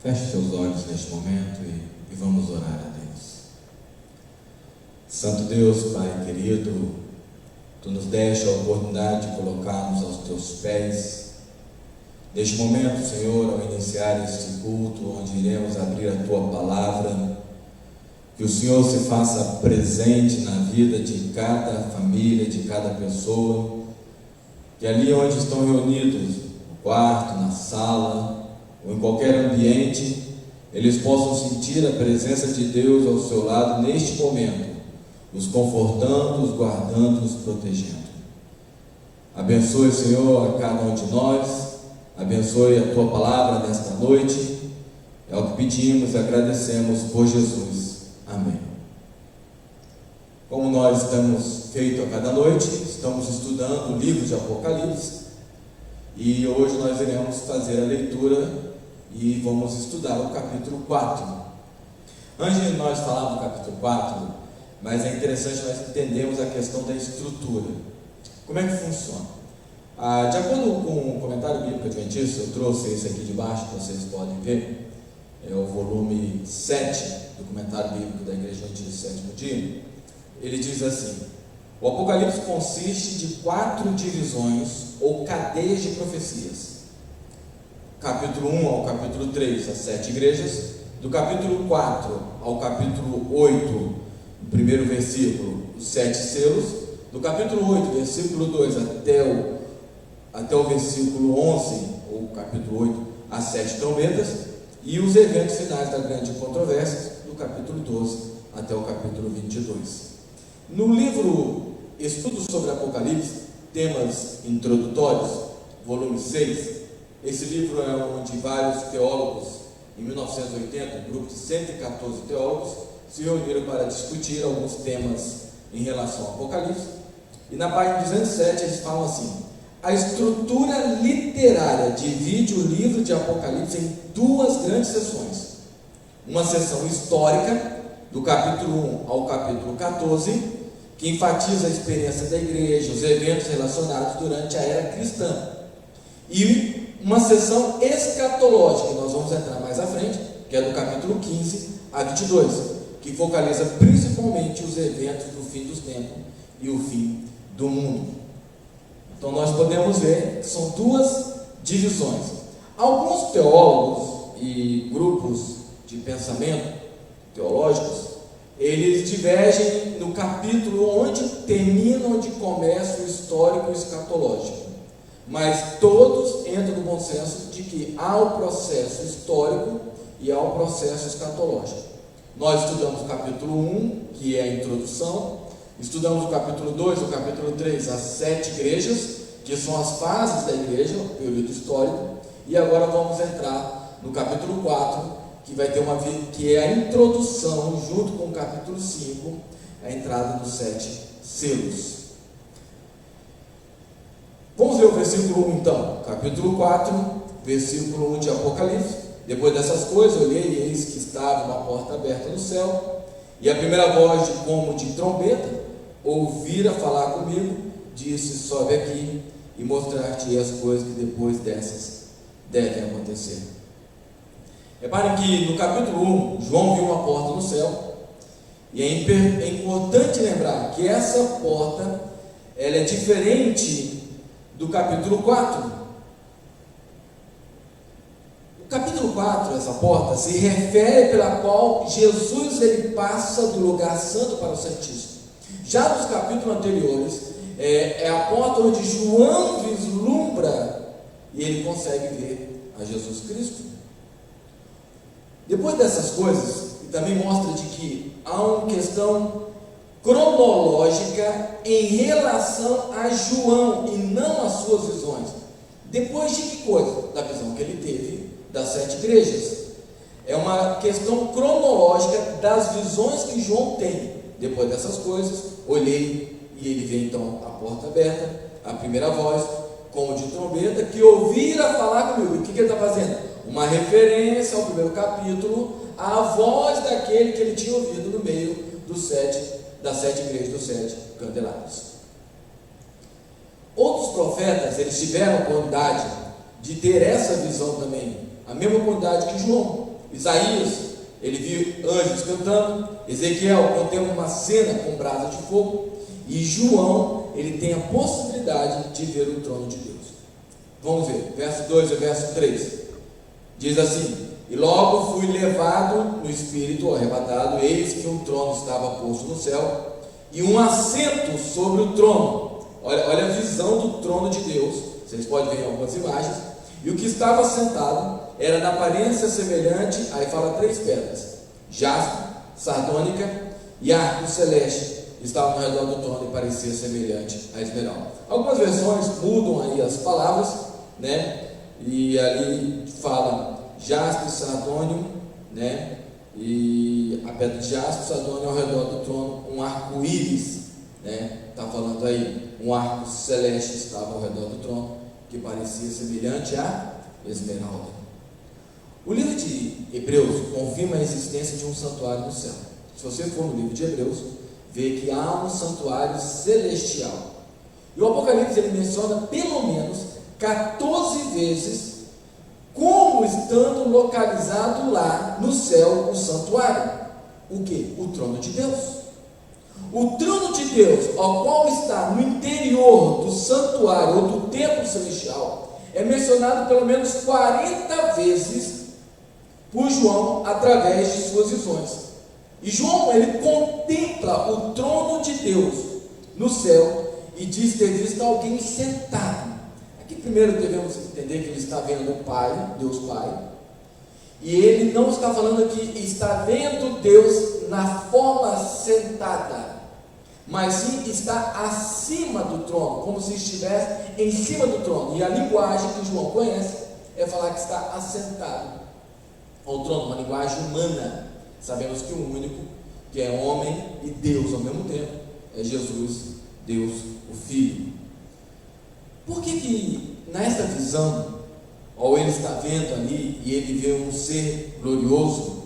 Feche seus olhos neste momento e vamos orar a Deus. Santo Deus, Pai querido, Tu nos deste a oportunidade de colocarmos aos Teus pés. Neste momento, Senhor, ao iniciar este culto, onde iremos abrir a Tua palavra, que o Senhor se faça presente na vida de cada família, de cada pessoa, que ali onde estão reunidos, no quarto, na sala, ou em qualquer ambiente, eles possam sentir a presença de Deus ao seu lado neste momento, os confortando, os guardando, os protegendo. Abençoe, Senhor, a cada um de nós, abençoe a Tua palavra nesta noite, é o que pedimos e agradecemos por Jesus. Amém. Como nós estamos feito a cada noite, estamos estudando o livro de Apocalipse, e hoje nós iremos fazer a leitura e vamos estudar o capítulo 4. Antes de nós falarmos do capítulo 4, mas é interessante nós entendermos a questão da estrutura. Como é que funciona? De acordo com o comentário bíblico adventista, eu trouxe esse aqui de baixo, que vocês podem ver, é o volume 7 do comentário bíblico da Igreja Adventista do Sétimo Dia. Ele diz assim: o Apocalipse consiste de 4 divisões ou cadeias de profecias. Capítulo 1 ao capítulo 3, as 7 igrejas. Do capítulo 4 ao capítulo 8, no primeiro versículo, os 7 selos. Do capítulo 8, versículo 2 até o versículo 11, ou capítulo 8, as 7 trombetas. E os eventos finais da grande controvérsia, do capítulo 12 até o capítulo 22. No livro Estudos sobre Apocalipse, temas introdutórios, volume 6, esse livro é onde vários teólogos, em 1980, um grupo de 114 teólogos, se reuniram para discutir alguns temas em relação ao Apocalipse. E na página 207 eles falam assim: a estrutura literária divide o livro de Apocalipse em 2 grandes seções. Uma seção histórica, do capítulo 1 ao capítulo 14, que enfatiza a experiência da igreja, os eventos relacionados durante a era cristã. E uma seção escatológica, que nós vamos entrar mais à frente, que é do capítulo 15 a 22, que focaliza principalmente os eventos do fim dos tempos e o fim do mundo. Então nós podemos ver que são 2 divisões. Alguns teólogos e grupos de pensamento teológicos, eles divergem no capítulo onde termina, onde começa o histórico escatológico. Mas todos entram no bom senso de que há o processo histórico e há o processo escatológico. Nós estudamos o capítulo 1, que é a introdução, estudamos o capítulo 2, o capítulo 3, as 7 igrejas, que são as fases da igreja, o período histórico, e agora vamos entrar no capítulo 4, que é a introdução, junto com o capítulo 5, a entrada dos 7 selos. Vamos ler o versículo 1 então, capítulo 4, versículo 1 de Apocalipse. Depois dessas coisas, olhei e eis que estava uma porta aberta no céu, e a primeira voz como de trombeta ouvira falar comigo, disse: sobe aqui e mostrar-te as coisas que depois dessas devem acontecer. Reparem que no capítulo 1, João viu uma porta no céu, e é importante lembrar que essa porta ela é diferente do capítulo 4. O capítulo 4, essa porta, se refere pela qual Jesus ele passa do lugar santo para o santíssimo. Já nos capítulos anteriores, é a porta onde João vislumbra e ele consegue ver a Jesus Cristo. Depois dessas coisas, também mostra de que há uma questão cronológica em relação a João e não às suas visões. Depois de que coisa? Da visão que ele teve das 7 igrejas. É uma questão cronológica das visões que João tem. Depois dessas coisas, olhei e ele vê então a porta aberta, a primeira voz, como de trombeta, que ouvira falar comigo. E o que ele está fazendo? Uma referência ao primeiro capítulo, à voz daquele que ele tinha ouvido no meio das 7 igrejas dos 7 candelabros. Outros profetas, eles tiveram a oportunidade de ter essa visão também, a mesma oportunidade que João. Isaías, ele viu anjos cantando. Ezequiel contempla uma cena com brasa de fogo. E João, ele tem a possibilidade de ver o trono de Deus. Vamos ver, verso 2 e verso 3. Diz assim: e logo fui levado no espírito, ou arrebatado, eis que um trono estava posto no céu, e um assento sobre o trono. Olha a visão do trono de Deus. Vocês podem ver em algumas imagens. E o que estava sentado era da aparência semelhante, aí fala 3 pedras: jaspe, sardônica e arco celeste. Estava ao redor do trono e parecia semelhante a esmeralda. Algumas versões mudam aí as palavras, né? E ali fala jaspe, sardônio, né? E a pedra de jaspe, sardônio, ao redor do trono, um arco-íris, né? Está falando aí, um arco celeste estava ao redor do trono, que parecia semelhante a esmeralda. O livro de Hebreus confirma a existência de um santuário no céu. Se você for no livro de Hebreus, vê que há um santuário celestial. E o Apocalipse ele menciona pelo menos 14 vezes como estando localizado lá no céu o santuário. O que? O trono de Deus. O trono de Deus, ao qual está no interior do santuário ou do templo celestial, é mencionado pelo menos 40 vezes por João através de suas visões. E João, ele contempla o trono de Deus no céu e diz ter visto alguém sentado. Aqui primeiro devemos entender que ele está vendo o Pai, Deus Pai, e ele não está falando que está vendo Deus na forma sentada, mas sim está acima do trono, como se estivesse em cima do trono. E a linguagem que João conhece é falar que está assentado ao trono, uma linguagem humana. Sabemos que o único que é homem e Deus ao mesmo tempo é Jesus, Deus, o Filho. Por que nesta visão, ou ele está vendo ali e ele vê um ser glorioso,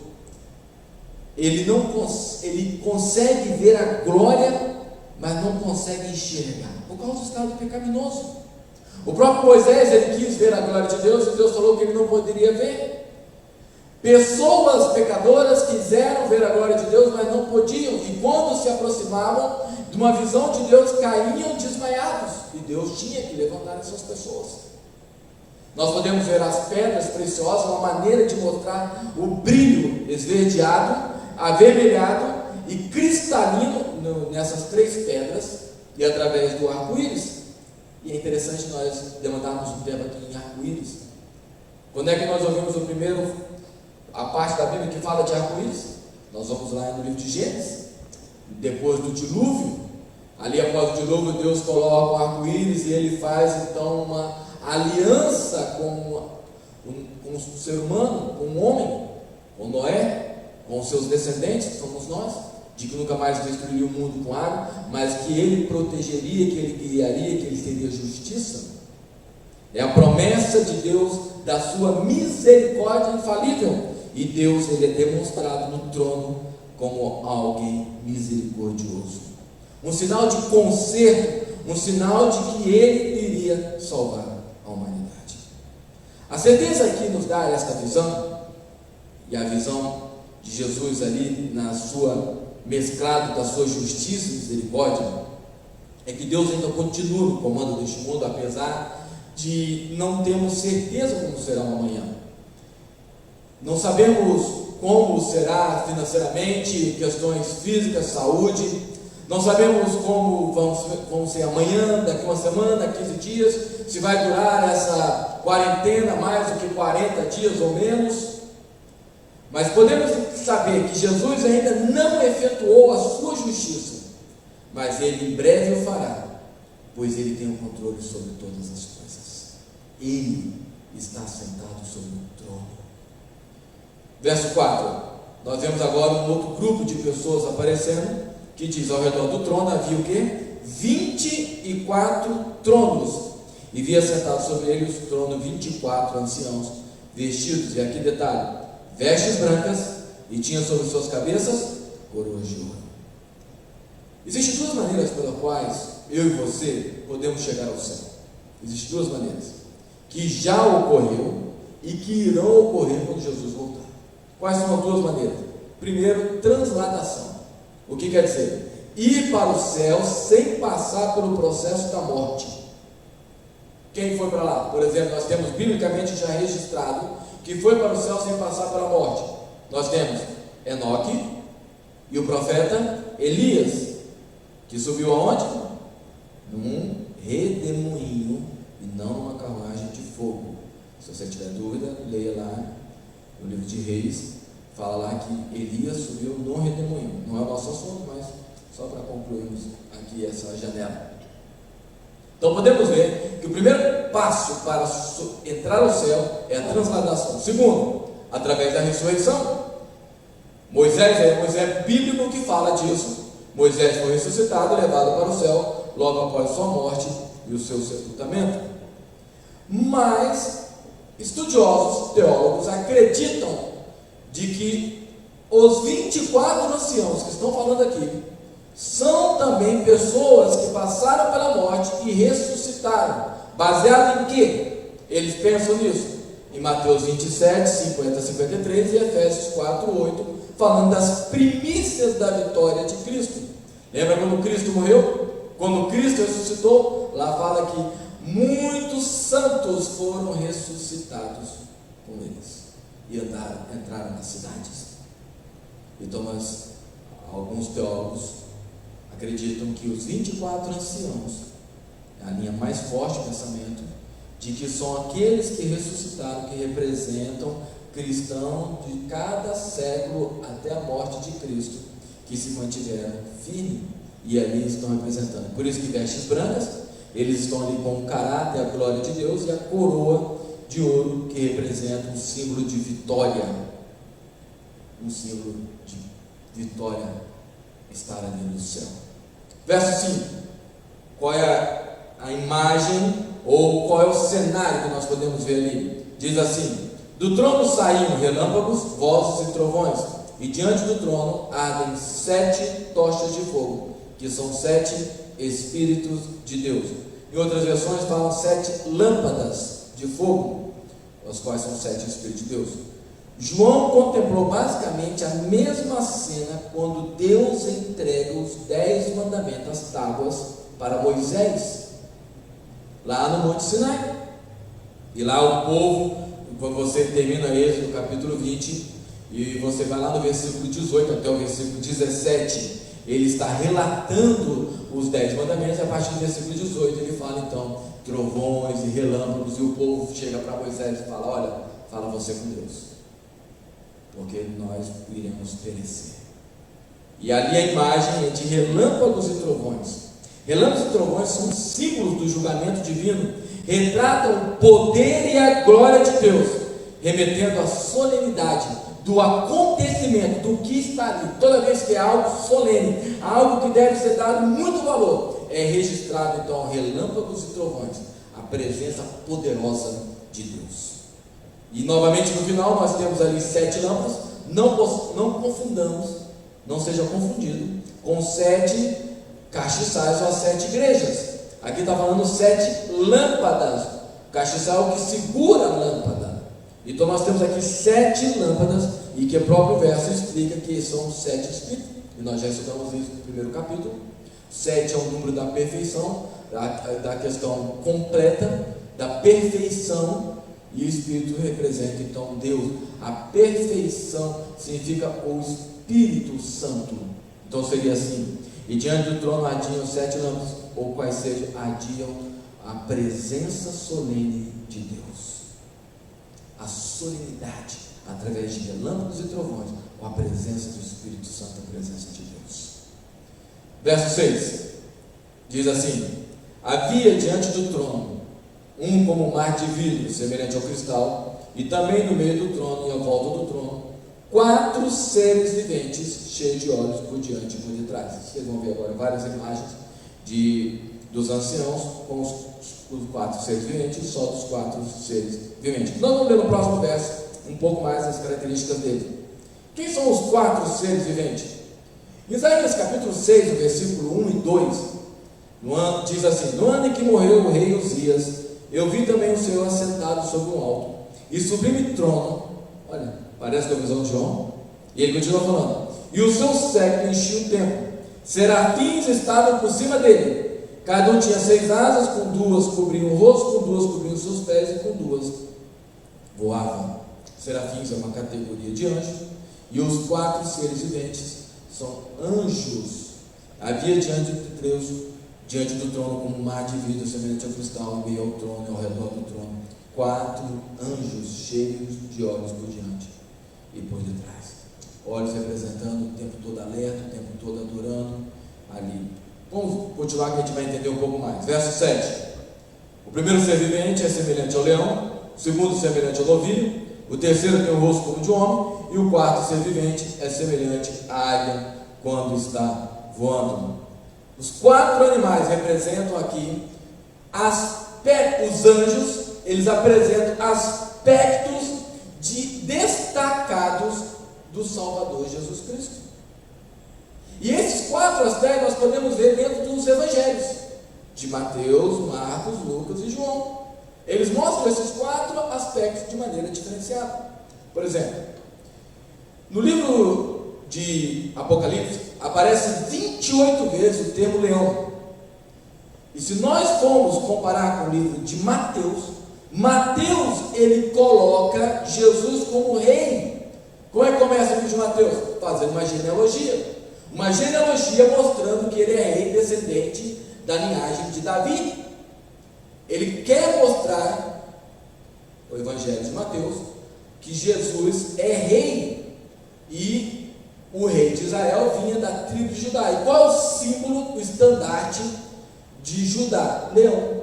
ele consegue ver a glória, mas não consegue enxergar, por causa do estado pecaminoso? O próprio Moisés, ele quis ver a glória de Deus, e Deus falou que ele não poderia ver. Pessoas pecadoras quiseram ver a glória de Deus, mas não podiam, e quando se aproximavam de uma visão de Deus, caíam desmaiados, e Deus tinha que levantar essas pessoas. Nós podemos ver as pedras preciosas, uma maneira de mostrar o brilho esverdeado, avermelhado e cristalino nessas 3 pedras, e através do arco-íris. E é interessante nós demandarmos um tempo aqui em arco-íris. Quando é que nós ouvimos a parte da Bíblia que fala de arco-íris? Nós vamos lá no livro de Gênesis, depois do dilúvio. Ali após o dilúvio, Deus coloca o arco-íris e ele faz então uma aliança com o ser humano, com o homem, com Noé, com os seus descendentes, que somos nós, de que nunca mais destruiria o mundo com água, mas que ele protegeria, que ele guiaria, que ele teria justiça. É a promessa de Deus da sua misericórdia infalível. E Deus, ele é demonstrado no trono como alguém misericordioso, um sinal de conserto, um sinal de que ele iria salvar a humanidade. A certeza que nos dá esta visão, e a visão de Jesus ali na sua mesclado da sua justiça e misericórdia, é que Deus ainda continua no comando deste mundo, apesar de não termos certeza como será o amanhã. Não sabemos como será financeiramente, questões físicas, saúde. Não sabemos como vão ser amanhã, daqui uma semana, 15 dias, se vai durar essa quarentena mais do que 40 dias ou menos. Mas podemos saber que Jesus ainda não efetuou a sua justiça, mas ele em breve o fará, pois ele tem o controle sobre todas as coisas. Ele está sentado sobre o trono. Verso 4, nós vemos agora um outro grupo de pessoas aparecendo, que diz: ao redor do trono havia o quê? 24 tronos, e via sentados sobre ele os tronos 24 anciãos, vestidos, e aqui detalhe, vestes brancas, e tinham sobre suas cabeças coroas de ouro. Existem 2 maneiras pelas quais eu e você podemos chegar ao céu. Existem 2 maneiras, que já ocorreu e que irão ocorrer quando Jesus voltar. Quais são as duas maneiras? Primeiro, transladação. O que quer dizer? Ir para o céu sem passar pelo processo da morte. Quem foi para lá? Por exemplo, nós temos biblicamente já registrado que foi para o céu sem passar pela morte. Nós temos Enoque e o profeta Elias, que subiu aonde? Num redemoinho e não numa carruagem de fogo. Se você tiver dúvida, leia lá no livro de Reis, fala lá que Elias subiu no redemoinho. Não é o nosso assunto, mas só para concluirmos aqui essa janela. Então podemos ver que o primeiro passo para entrar ao céu é a transladação. Segundo, através da ressurreição. Moisés bíblico que fala disso. Moisés foi ressuscitado e levado para o céu logo após sua morte e o seu sepultamento. Mas estudiosos, teólogos acreditam de que os 24 anciãos que estão falando aqui são também pessoas que passaram pela morte e ressuscitaram. Baseado em quê? Eles pensam nisso. Em Mateus 27, 50 a 53 e Efésios 4, 8, falando das primícias da vitória de Cristo. Lembra quando Cristo morreu? Quando Cristo ressuscitou, lá fala que muitos santos foram ressuscitados com eles e entraram nas cidades. Então, alguns teólogos acreditam que os 24 anciãos, a linha mais forte do pensamento, de que são aqueles que ressuscitaram, que representam cristãos de cada século até a morte de Cristo, que se mantiveram firmes e ali estão representando. Por isso que vestes brancas, eles estão ali com o caráter, a glória de Deus e a coroa de ouro, que representa um símbolo de vitória. Um símbolo de vitória estar ali no céu. Verso 5. Qual é a imagem ou qual é o cenário que nós podemos ver ali? Diz assim: do trono saíam relâmpagos, vozes e trovões, e diante do trono ardem 7 tochas de fogo, que são 7 Espíritos de Deus. Em outras versões falam 7 lâmpadas de fogo, as quais são 7 Espíritos de Deus. João contemplou basicamente a mesma cena quando Deus entrega os 10 mandamentos, as tábuas, para Moisés, lá no Monte Sinai. E lá o povo, quando você termina Êxodo capítulo 20, e você vai lá no versículo 18 até o versículo 17, ele está relatando os 10 mandamentos, e a partir do versículo 18 ele fala então trovões e relâmpagos, e o povo chega para Moisés e fala: olha, fala você com Deus, porque nós iremos perecer. E ali a imagem é de relâmpagos e trovões. Relâmpagos e trovões são símbolos do julgamento divino, retratam o poder e a glória de Deus, remetendo à solenidade do acontecimento, do que está ali. Toda vez que é algo solene, algo que deve ser dado muito valor, é registrado então relâmpagos e trovões, a presença poderosa de Deus. E novamente no final nós temos ali 7 lâmpadas. Não confundamos, não seja confundido com 7 castiçais ou as 7 igrejas. Aqui está falando 7 lâmpadas. Castiçal é o que segura a lâmpada. Então nós temos aqui 7 lâmpadas, e que o próprio verso explica que são 7 espíritos, e nós já estudamos isso no primeiro capítulo. 7 é o número da perfeição, da questão completa, da perfeição, e o Espírito representa então Deus. A perfeição significa o Espírito Santo. Então seria assim: e diante do trono ardiam 7 lâmpadas, ou quais sejam, ardiam a presença solene de Deus. A solenidade, através de relâmpagos e trovões, com a presença do Espírito Santo, a presença de Deus. Verso 6 diz assim: havia diante do trono um como um mar de vidro, semelhante ao cristal, e também no meio do trono e à volta do trono 4 seres viventes, cheios de olhos por diante e por detrás. Vocês vão ver agora várias imagens dos anciãos com os 4 seres viventes, só dos 4 seres viventes. Nós vamos ler no próximo verso um pouco mais as características dele. Quem são os 4 seres viventes? Em Isaías capítulo 6, no versículo 1 e 2, diz assim: no ano em que morreu o rei Uzias, eu vi também o Senhor assentado sobre um alto e sublime trono. Olha, parece com a visão de João. E ele continua falando: e o seu séquito enchia o templo, serafins estavam por cima dele, cada um tinha 6 asas, com 2 cobriam o rosto, com 2 cobriam os seus pés, e com 2 voavam. Serafins é uma categoria de anjos, e os 4 seres viventes são anjos. Havia diante do trono como um mar de vidro semelhante ao cristal, em meio ao trono e ao redor do trono 4 anjos cheios de olhos por diante e por detrás, olhos representando o tempo todo alerta, o tempo todo adorando ali. Vamos continuar que a gente vai entender um pouco mais. Verso 7: o primeiro ser vivente é semelhante ao leão, o segundo semelhante ao novilho, o terceiro tem o rosto como de homem, e o quarto ser vivente é semelhante à águia quando está voando. Os 4 animais representam aqui os anjos, eles apresentam aspectos destacados do Salvador Jesus Cristo. E esses 4 aspectos nós podemos ver dentro dos evangelhos de Mateus, Marcos, Lucas e João. Eles mostram esses 4 aspectos de maneira diferenciada. Por exemplo, no livro de Apocalipse aparece 28 vezes o termo leão. E se nós formos comparar com o livro de Mateus ele coloca Jesus como rei. Como é que começa o livro de Mateus? Fazendo uma genealogia mostrando que ele é rei descendente da linhagem de Davi. Ele quer mostrar, o Evangelho de Mateus, que Jesus é rei, e o rei de Israel vinha da tribo de Judá. E qual é o símbolo, o estandarte de Judá? Leão.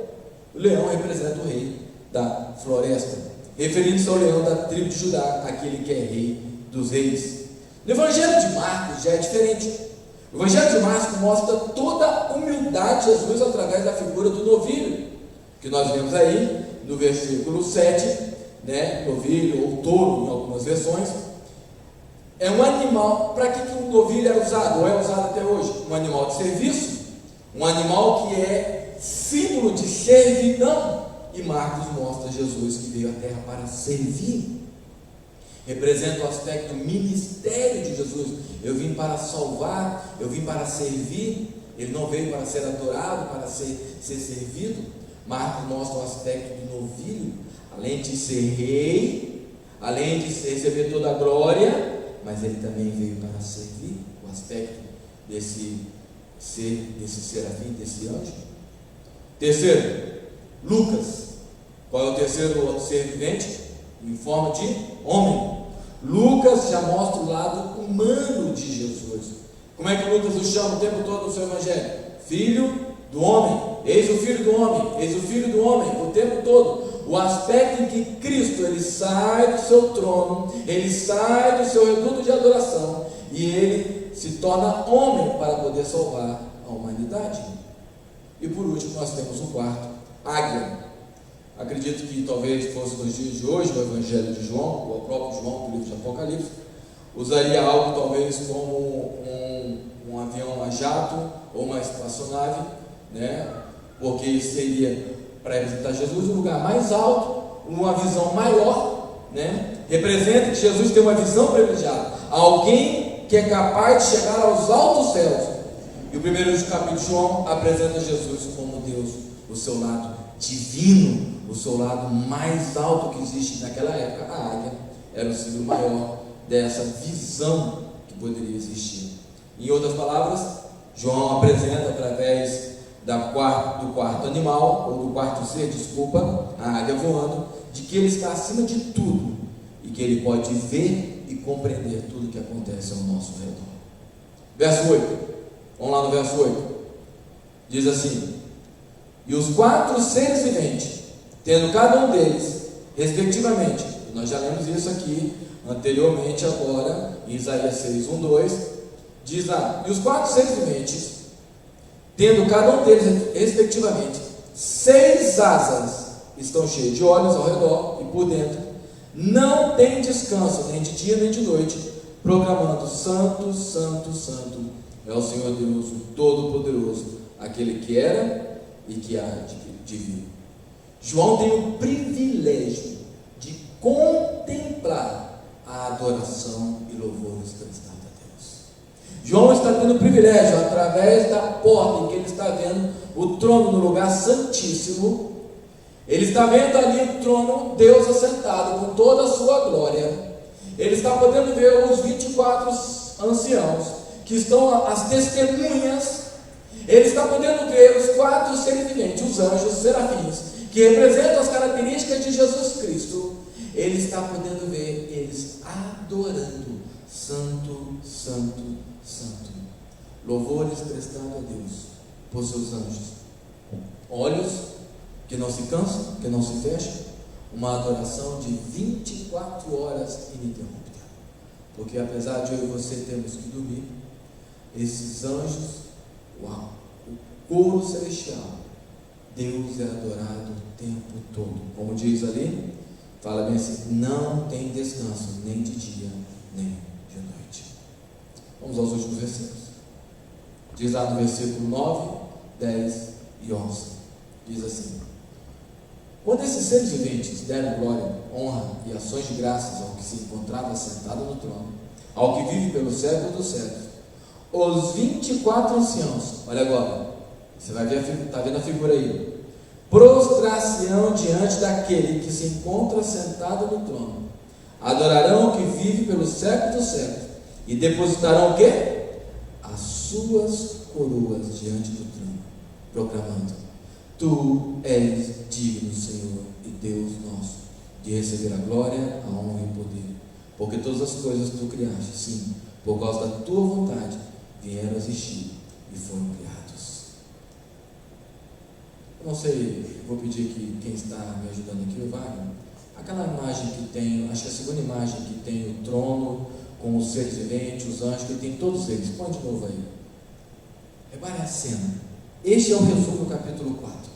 O leão representa o rei da floresta, referindo-se ao leão da tribo de Judá, aquele que é rei dos reis. No Evangelho de Marcos já é diferente. O Evangelho de Marcos mostra toda a humildade de Jesus através da figura do novilho, que nós vemos aí no versículo 7, novilho ou touro em algumas versões. É um animal. Para que o novilho era usado, ou é usado até hoje? Um animal de serviço, um animal que é símbolo de servidão. E Marcos mostra Jesus que veio à terra para servir, representa o aspecto ministério de Jesus. Eu vim para salvar, eu vim para servir. Ele não veio para ser adorado, para ser servido. Marcos mostra o aspecto do novilho, além de ser rei, além de receber toda a glória, mas ele também veio para servir. O aspecto desse serafim, desse anjo. Terceiro, Lucas. Qual é o terceiro ser vivente? Em forma de homem. Lucas já mostra o lado humano de Jesus. Como é que Lucas o chama o tempo todo no seu evangelho? Filho do homem. Eis o filho do homem, eis o filho do homem, o tempo todo. O aspecto em que Cristo, ele sai do seu trono, ele sai do seu reduto de adoração, e ele se torna homem para poder salvar a humanidade. E por último nós temos o quarto, águia. Acredito que talvez fosse nos dias de hoje, o Evangelho de João, ou o próprio João, do livro de Apocalipse, usaria algo talvez como um avião a jato ou uma espaçonave, porque isso seria para representar Jesus um lugar mais alto, uma visão maior, representa que Jesus tem uma visão privilegiada, alguém que é capaz de chegar aos altos céus. E o primeiro capítulo de João apresenta Jesus como Deus, o seu lado divino, o seu lado mais alto que existe naquela época. A águia era o símbolo maior dessa visão que poderia existir. Em outras palavras, João apresenta através do quarto animal, ou do quarto ser, a águia voando, de que ele está acima de tudo e que ele pode ver e compreender tudo que acontece ao nosso redor. Verso 8, vamos lá no verso 8, diz assim: e os 4 seres viventes, tendo cada um deles, respectivamente, nós já lemos isso aqui anteriormente, agora, em Isaías 6, 1, 2, diz lá: e os 4 seres viventes, tendo cada um deles, respectivamente, 6 asas, estão cheios de olhos ao redor e por dentro, não tem descanso, nem de dia nem de noite, proclamando: Santo, Santo, Santo é o Senhor Deus, o Todo-Poderoso, aquele que era e que há de vir. João tem o privilégio de contemplar a adoração e louvores prestados a Deus. João está tendo o privilégio, através da porta em que ele está vendo o trono no lugar santíssimo, ele está vendo ali o trono, Deus assentado com toda a sua glória. Ele está podendo ver os 24 anciãos, que estão as testemunhas. Ele está podendo ver os 4 seres viventes, os anjos, os serafins, que representam as características de Jesus Cristo. Ele está podendo ver eles adorando, santo, santo, santo. Louvores prestando a Deus por seus anjos. Olhos que não se cansam, que não se fecham. Uma adoração de 24 horas ininterrupta. Porque apesar de eu e você termos que dormir, esses anjos, uau, o coro celestial, Deus é adorado o tempo todo. Como diz ali, fala bem assim: não tem descanso, nem de dia, nem de noite. Vamos aos últimos versículos. Diz lá no versículo 9, 10 e 11. Diz assim: quando esses seres viventes deram glória, honra e ações de graças ao que se encontrava sentado no trono, ao que vive pelo século dos séculos, os 24 anciãos, olha agora, você vai ver, está vendo a figura aí, prostrar-se-ão diante daquele que se encontra sentado no trono, adorarão o que vive pelo século dos séculos, e depositarão o quê? As suas coroas diante do trono, proclamando: Tu és digno, Senhor e Deus nosso, de receber a glória, a honra e o poder, porque todas as coisas tu criaste, sim, por causa da tua vontade, vieram a existir e foram criados. Eu não sei, vou pedir que quem está me ajudando aqui, o Wagner, aquela imagem que tem, acho que a segunda imagem que tem o trono, com os seres viventes, os anjos, que tem todos eles, põe de novo aí. Repare a cena. Este é o resumo do capítulo 4.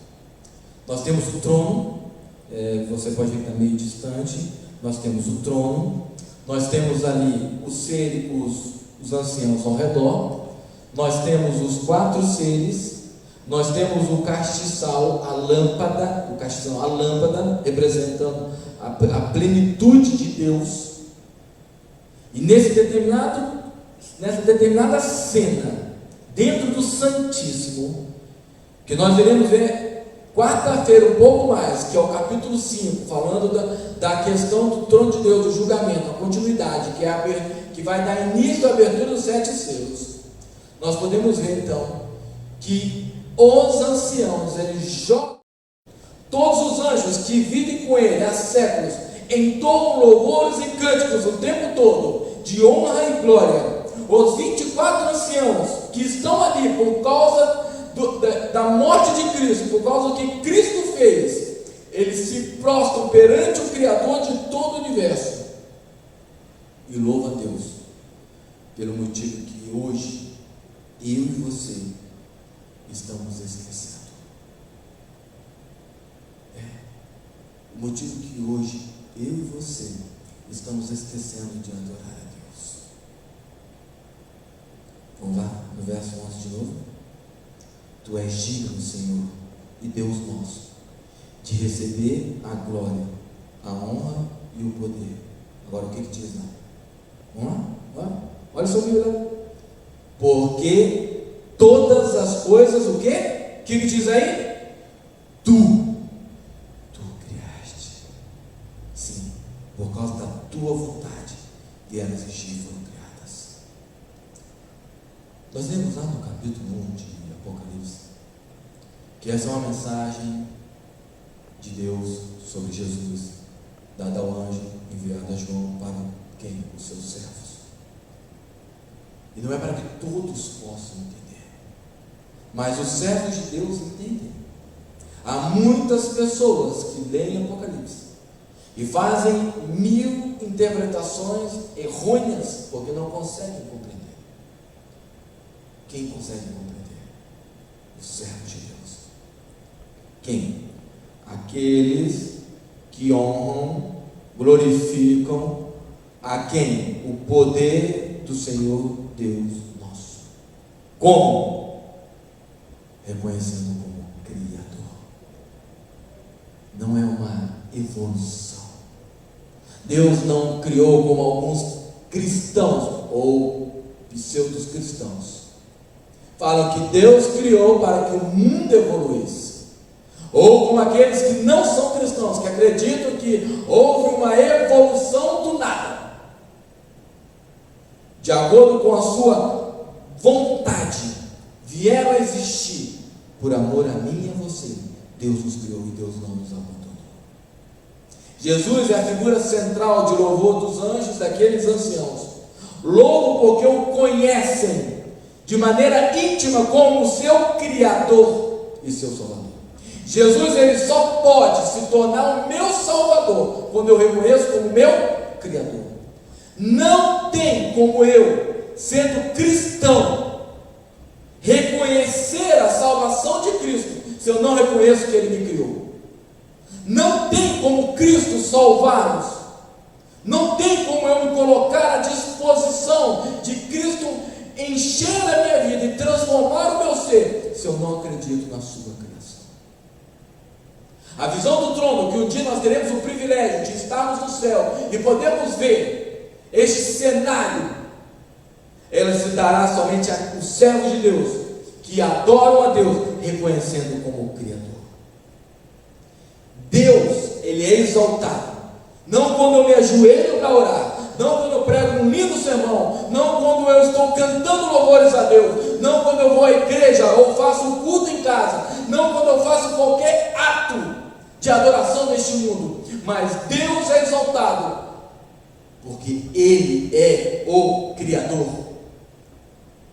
Nós temos o trono, você pode ver que está meio distante. Nós temos o trono, nós temos ali os anciãos ao redor, nós temos os 4 seres, nós temos o castiçal, a lâmpada, representando a plenitude de Deus. E nessa determinada cena, dentro do Santíssimo, que nós iremos ver quarta-feira um pouco mais, que é o capítulo 5, falando da questão do trono de Deus, do julgamento, a continuidade, que vai dar início à abertura dos 7 selos. Nós podemos ver então que os anciãos, eles jogam, todos os anjos que vivem com ele há séculos, entoam louvores e cânticos o tempo todo, de honra e glória. Os 24 anciãos que estão ali por causa da morte de Cristo, por causa do que Cristo fez, eles se prostram perante o Criador de todo o universo e louvam a Deus pelo motivo que hoje eu e você estamos esquecendo. O motivo que hoje eu e você estamos esquecendo de adorar a Deus. Vamos lá no verso 11 de novo. Tu és digno, Senhor e Deus nosso, de receber a glória, a honra e o poder. Agora o que diz lá? Vamos lá? Olha só o Bíblia. Porque todas as coisas, o quê? O que diz aí? Tu criaste. Sim, por causa da tua vontade vieram existir e foram criadas. Nós lemos lá no capítulo 1 de Apocalipse que essa é uma mensagem de Deus sobre Jesus, dada ao anjo enviado a João para quem? Os seus servos. E não é para que todos possam entender, mas os servos de Deus entendem. Há muitas pessoas que leem Apocalipse e fazem 1000 interpretações errôneas porque não conseguem compreender. Quem consegue compreender? Os servos de Deus. Quem? Aqueles que honram, glorificam a quem? O poder do Senhor Deus nosso. Como? Reconhecendo como Criador. Não é uma evolução, Deus não criou como alguns cristãos ou pseudos cristãos falam que Deus criou para que o mundo evoluísse, ou como aqueles que não são cristãos, que acreditam que houve uma evolução do nada, de acordo com a sua vontade, vieram a existir por amor a mim e a você. Deus nos criou e Deus não nos abandonou. Jesus é a figura central de louvor dos anjos, daqueles anciãos. Louvo porque o conhecem de maneira íntima como o seu Criador e seu Salvador. Jesus, ele só pode se tornar o meu Salvador quando eu reconheço como meu Criador. Não tem como eu, sendo cristão, reconhecer a salvação de Cristo se eu não reconheço que Ele me criou. Não tem como Cristo salvar-nos. Não tem como eu me colocar à disposição de Cristo encher a minha vida e transformar o meu ser se eu não acredito na sua criação. A visão do trono, que um dia nós teremos o privilégio de estarmos no céu e podemos ver este cenário, ela se dará somente aos servos de Deus que adoram a Deus, reconhecendo como o Criador. Deus, Ele é exaltado, não quando eu me ajoelho para orar, não quando eu prego um lindo sermão, não quando eu estou cantando louvores a Deus, não quando eu vou à igreja ou faço um culto em casa, não quando eu faço qualquer ato de adoração neste mundo, mas Deus é exaltado porque Ele é o Criador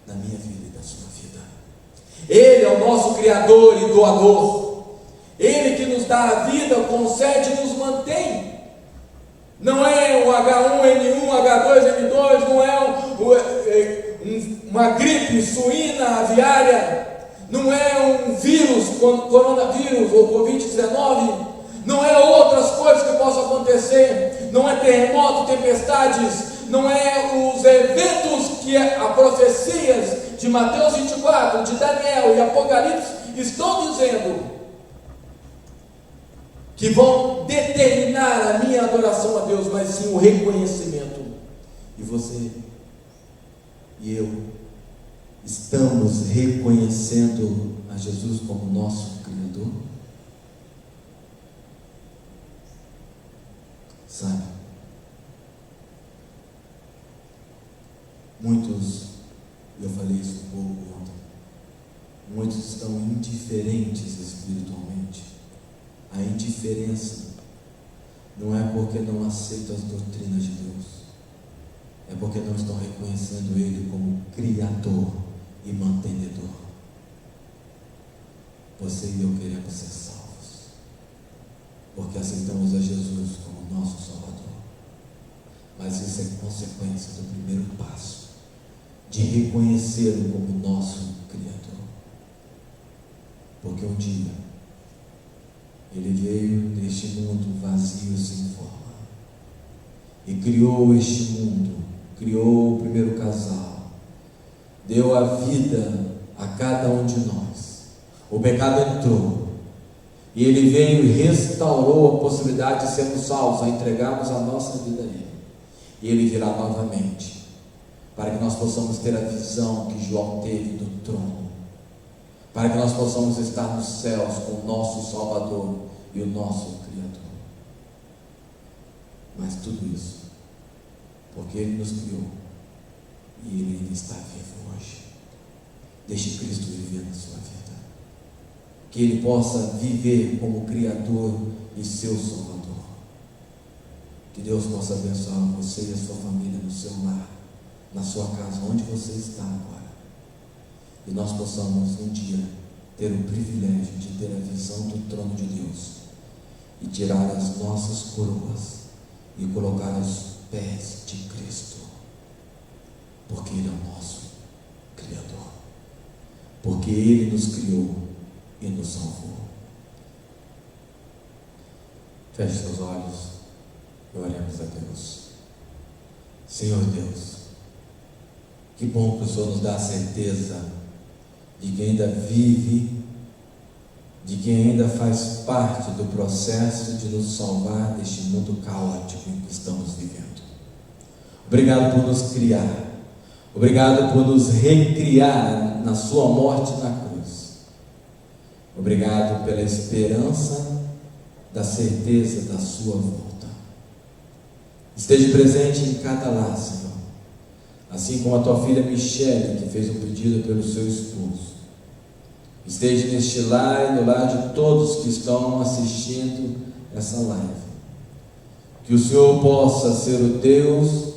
da minha vida e da sua vida. Ele é o nosso Criador e doador. Ele que nos dá a vida, concede e nos mantém. Não é um H1N1, H2N2, não é uma gripe suína aviária, não é um vírus, coronavírus ou Covid-19, não é outras coisas que possam acontecer, não é terremoto, tempestades, não é os eventos que as profecias de Mateus 24, de Daniel e Apocalipse estão dizendo que vão determinar a minha adoração a Deus, mas sim o reconhecimento. E você e eu estamos reconhecendo a Jesus como nosso Criador? Sabe, muitos, eu falei isso um pouco ontem, muitos estão indiferentes espiritualmente. A indiferença não é porque não aceitam as doutrinas de Deus, é porque não estão reconhecendo Ele como Criador e mantenedor. Você e eu queremos ser salvos, porque aceitamos a Jesus como nosso Salvador, mas isso é consequência do primeiro passo, de reconhecê-lo como nosso Criador, porque um dia Ele veio neste mundo vazio, sem forma, e criou este mundo, criou o primeiro casal, deu a vida a cada um de nós. O pecado entrou, e Ele veio e restaurou a possibilidade de sermos salvos, a entregarmos a nossa vida a Ele, e Ele virá novamente, para que nós possamos ter a visão que João teve do trono, para que nós possamos estar nos céus com o nosso Salvador e o nosso Criador. Mas tudo isso porque Ele nos criou e Ele ainda está vivo hoje. Deixe Cristo viver na sua vida, que Ele possa viver como Criador e seu Salvador. Que Deus possa abençoar você e a sua família no seu lar, na sua casa, onde você está agora, e nós possamos um dia ter o privilégio de ter a visão do trono de Deus e tirar as nossas coroas e colocar aos pés de Cristo, porque Ele é o nosso Criador, porque Ele nos criou e nos salvou. Feche seus olhos e oremos a Deus. Senhor Deus, que bom que o Senhor nos dá a certeza de que ainda vive, de de quem ainda faz parte do processo de nos salvar deste mundo caótico em que estamos vivendo. Obrigado por nos criar. Obrigado por nos recriar na sua morte na cruz. Obrigado pela esperança da certeza da sua volta. Esteja presente em cada lar, Senhor. Assim como a tua filha Michele, que fez um pedido pelo seu esposo. Esteja neste lar e no lar de todos que estão assistindo essa live. Que o Senhor possa ser o Deus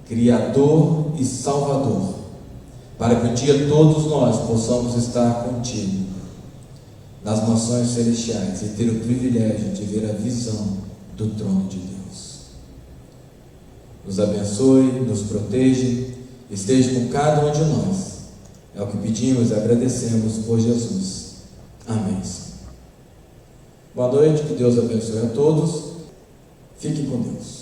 Criador e Salvador, para que um dia todos nós possamos estar contigo nas mansões celestiais e ter o privilégio de ver a visão do trono de Deus. Nos abençoe, nos proteja, esteja com cada um de nós. É o que pedimos e agradecemos por Jesus. Amém. Boa noite, que Deus abençoe a todos. Fiquem com Deus.